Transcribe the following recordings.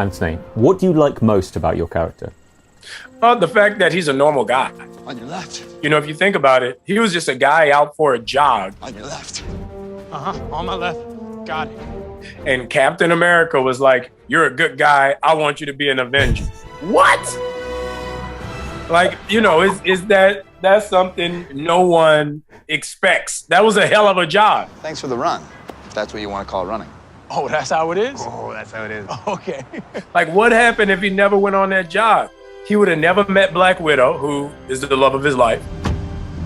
Anthony, what do you like most about your character? The fact that he's a normal guy. On your left. You know, if you think about it, he was just a guy out for a jog. On your left. On my left. Got it. And Captain America was like, you're a good guy. I want you to be an Avenger. What? Like, you know, that's something no one expects. That was a hell of a job. Thanks for the run, if that's what you want to call running. Oh, that's how it is? Oh, that's how it is. Okay. Like, what happened if he never went on that job? He would have never met Black Widow, who is the love of his life.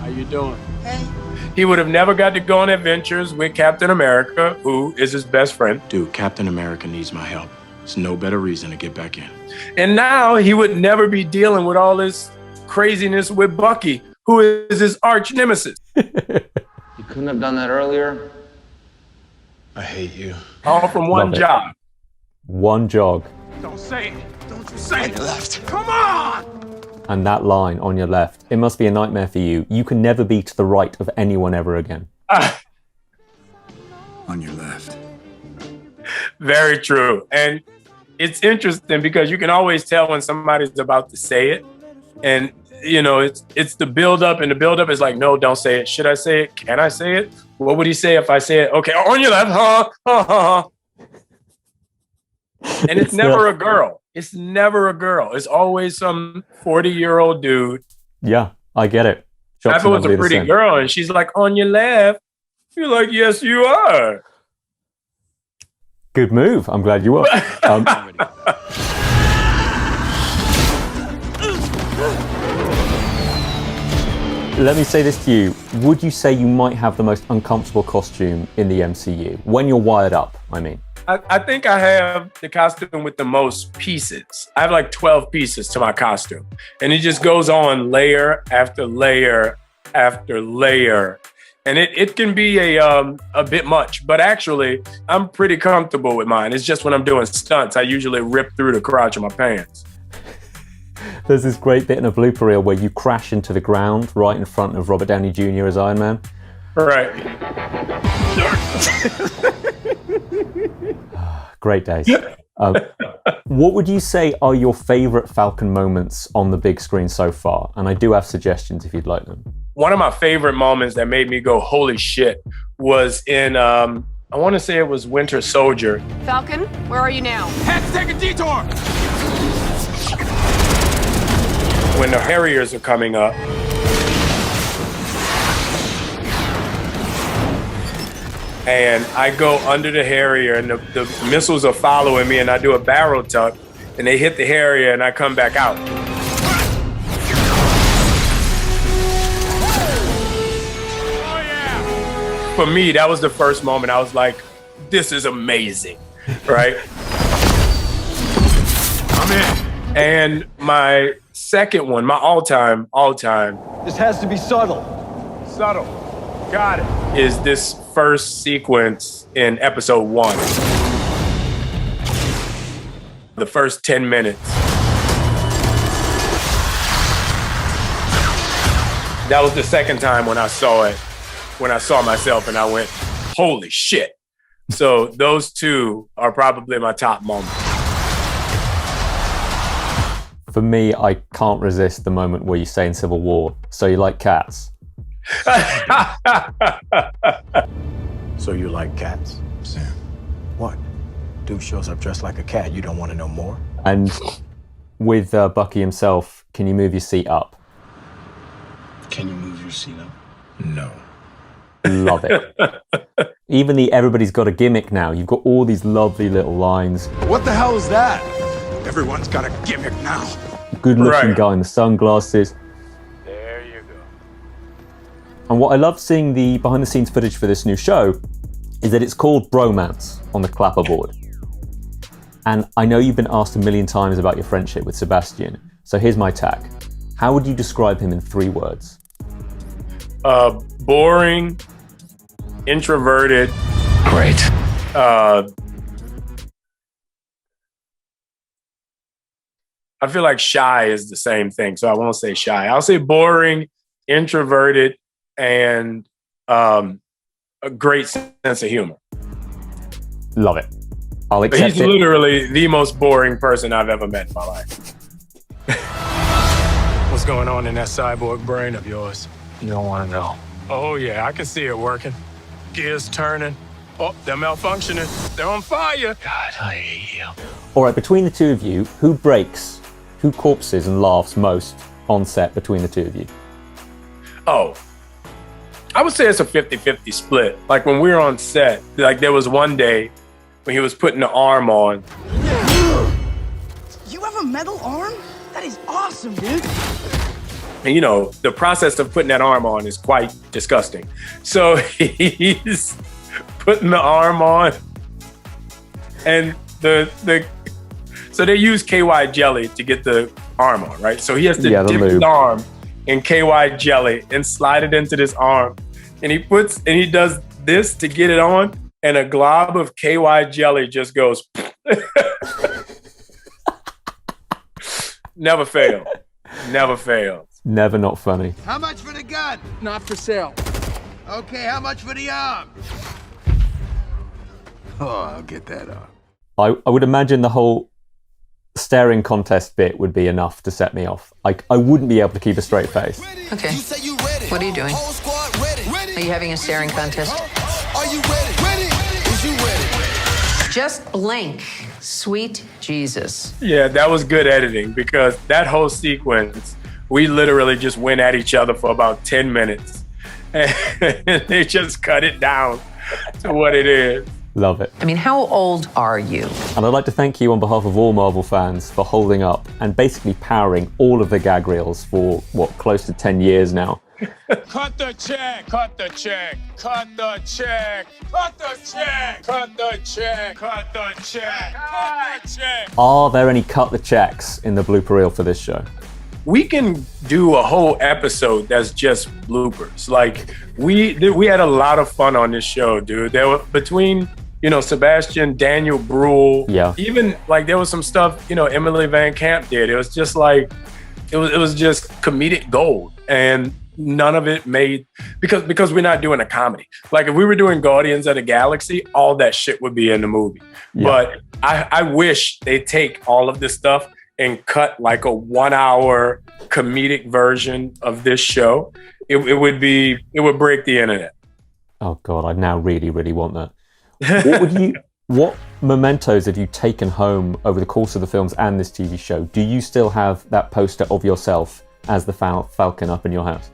How you doing? Hey. He would have never got to go on adventures with Captain America, who is his best friend. Dude, Captain America needs my help. There's no better reason to get back in. And now he would never be dealing with all this craziness with Bucky, who is his arch nemesis. You couldn't have done that earlier? I hate you. All from one Love it. job. One jog. Don't say it. Don't you say On it. your left. Come on! And that line on your left, it must be a nightmare for you. You can never be to the right of anyone ever again. On your left. Very true. And it's interesting because you can always tell when somebody's about to say it. And, you know, it's the buildup, and the buildup is like, no, don't say it. Should I say it? Can I say it? What would he say if I say it? Okay, on your left, And it's never a girl. It's never a girl. It's always some 40-year-old dude. Yeah, I get it. If it was a pretty girl and she's like, on your left, you're like, yes, you are. Good move. I'm glad you were. Let me say this to you. Would you say you might have the most uncomfortable costume in the MCU? When you're wired up, I mean. I think I have the costume with the most pieces. I have like 12 pieces to my costume. And it just goes on layer after layer after layer. And it can be a bit much, but actually I'm pretty comfortable with mine. It's just when I'm doing stunts, I usually rip through the crotch of my pants. There's this great bit in a blooper reel where you crash into the ground right in front of Robert Downey Jr. as Iron Man. Right. Great days. What would you say are your favorite Falcon moments on the big screen so far? And I do have suggestions if you'd like them. One of my favorite moments that made me go, holy shit, was in, I want to say it was Winter Soldier. Falcon, where are you now? Had to take a detour! When the Harriers are coming up. And I go under the Harrier and the missiles are following me, and I do a barrel tuck and they hit the Harrier and I come back out. Oh, yeah! For me, that was the first moment. I was like, this is amazing, right? I'm in. And my second one, my all-time, This has to be subtle. got it, is this first sequence in episode 1. The first 10 minutes. That was the second time when I saw it, when I saw myself and I went, holy shit. So those two are probably my top moments. For me, I can't resist the moment where you say in Civil War, so you like cats? So you like cats? Sam, what? Dude shows up dressed like a cat. You don't want to know more? And with Bucky himself, can you move your seat up? Can you move your seat up? No. Love it. Even the everybody's got a gimmick now. You've got all these lovely little lines. What the hell is that? Everyone's got a gimmick now. Good looking Right. guy in the sunglasses. There you go. And what I love seeing the behind the scenes footage for this new show is that it's called Bromance on the clapperboard. And I know you've been asked a million times about your friendship with Sebastian. So here's my tack. How would you describe him in 3 words? Boring, introverted. Great. I feel like shy is the same thing, so I won't say shy. I'll say boring, introverted, and a great sense of humor. Love it. I'll But accept he's it. literally the most boring person I've ever met in my life. What's going on in that cyborg brain of yours? You don't want to know. Oh, yeah, I can see it working. Gears turning. Oh, they're malfunctioning. They're on fire. God, I hate you. All right, between the two of you, who breaks, who corpses and laughs most on set between the two of you? Oh, I would say it's a 50-50 split. Like when we were on set, like there was one day when he was putting the arm on. You have a metal arm? That is awesome, dude. And you know, the process of putting that arm on is quite disgusting. So he's putting the arm on, and so they use KY jelly to get the arm on, right? So he has to dip his arm in KY jelly and slide it into this arm. And he does this to get it on, and a glob of KY jelly just goes. Never fail. Never fails. Never not funny. How much for the gun? Not for sale. Okay, how much for the arm? Oh, I'll get that arm. I would imagine the whole staring contest bit would be enough to set me off. Like, I wouldn't be able to keep a straight face. Okay. What are you doing? Are you having a staring contest? Are you ready? Is you ready? Just blink. Sweet Jesus. Yeah, that was good editing because that whole sequence, we literally just went at each other for about 10 minutes. And they just cut it down to what it is. Love it. I mean, how old are you? And I'd like to thank you on behalf of all Marvel fans for holding up and basically powering all of the gag reels for, close to 10 years now. Cut the check. Cut the check. Cut the check. Cut the check. Cut the check. Cut the check. Cut the check. Are there any cut the checks in the blooper reel for this show? We can do a whole episode that's just bloopers. Like we had a lot of fun on this show, dude. There were between, Sebastian, Daniel Bruhl, even like there was some stuff, Emily Van Camp did. It was just like, it was just comedic gold. And none of it made, because we're not doing a comedy. Like if we were doing Guardians of the Galaxy, all that shit would be in the movie. Yeah. But I wish they take all of this stuff and cut like a 1 hour comedic version of this show. It would break the internet. Oh God, I now really, really want that. What mementos have you taken home over the course of the films and this TV show? Do you still have that poster of yourself as the Falcon up in your house?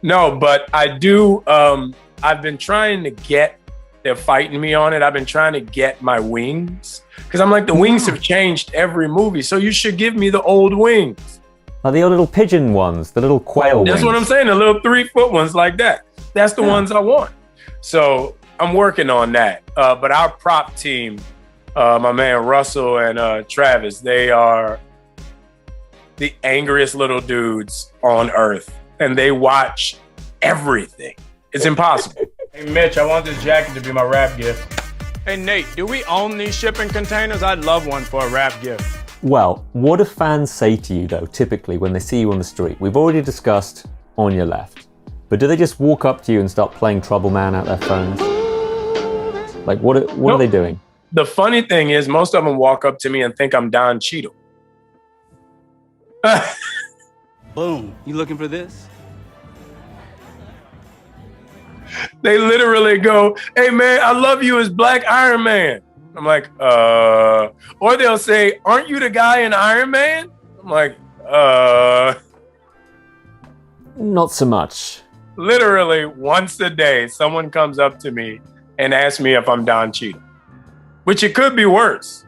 No, but I do. I've been trying to get, they're fighting me on it. I've been trying to get my wings because I'm like, the wings have changed every movie. So you should give me the old wings. Like the little pigeon ones, the little quail wings. That's what I'm saying. The little 3-foot ones like that. That's the ones I want. So I'm working on that. But our prop team, my man Russell and Travis, they are the angriest little dudes on earth. And they watch everything. It's impossible. Hey, Mitch, I want this jacket to be my wrap gift. Hey, Nate, do we own these shipping containers? I'd love one for a wrap gift. Well, what do fans say to you, though, typically when they see you on the street? We've already discussed on your left. But do they just walk up to you and start playing Trouble Man out their phones? Like, what are they doing? The funny thing is, most of them walk up to me and think I'm Don Cheadle. Boom. You looking for this? They literally go, "Hey man, I love you as Black Iron Man." I'm like, or they'll say, "Aren't you the guy in Iron Man?" I'm like, Not so much. Literally once a day, someone comes up to me and asks me if I'm Don Cheadle, which it could be worse.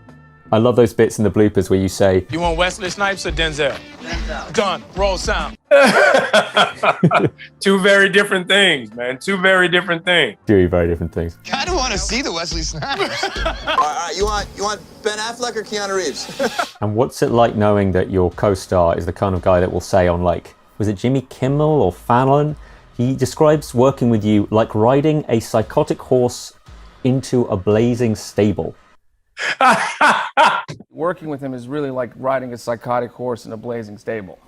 I love those bits in the bloopers where you say, "You want Wesley Snipes or Denzel?" Denzel. Done. Roll sound. Two very different things, man. Two very different things. Two very different things. I don't want to see the Wesley Snipes. All right, you want Ben Affleck or Keanu Reeves? And what's it like knowing that your co-star is the kind of guy that will say on, like, was it Jimmy Kimmel or Fallon? He describes working with you like riding a psychotic horse into a blazing stable. Working with him is really like riding a psychotic horse in a blazing stable.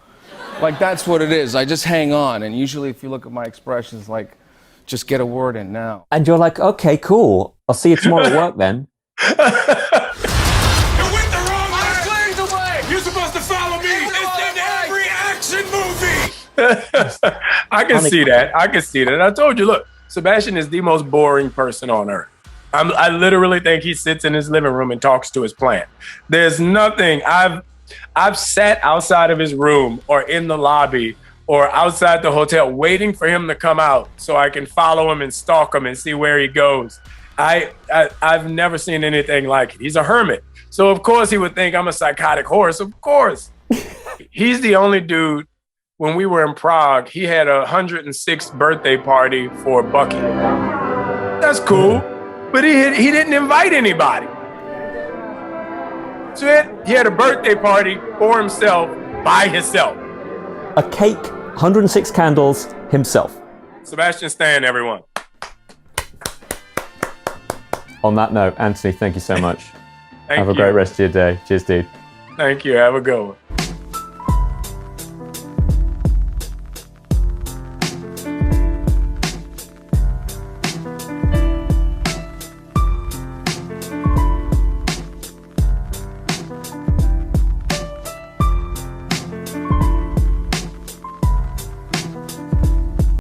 Like, that's what it is. I just hang on, and usually if you look at my expressions, like, just get a word in now. And you're like, okay, cool. I'll see you tomorrow at work then. You went the wrong way. You're supposed to follow me. It's in every action movie. I can see that. I can see that. I told you, look, Sebastian is the most boring person on earth. I literally think he sits in his living room and talks to his plant. There's nothing. I've sat outside of his room or in the lobby or outside the hotel waiting for him to come out so I can follow him and stalk him and see where he goes. I've never seen anything like it. He's a hermit. So of course he would think I'm a psychotic horse. Of course. He's the only dude. When we were in Prague, he had a 106th birthday party for Bucky. That's cool, but he didn't invite anybody. So he had a birthday party for himself, by himself. A cake, 106 candles, himself. Sebastian Stan, everyone. On that note, Anthony, thank you so much. Have a great rest of your day. Cheers, dude. Thank you. Have a good one.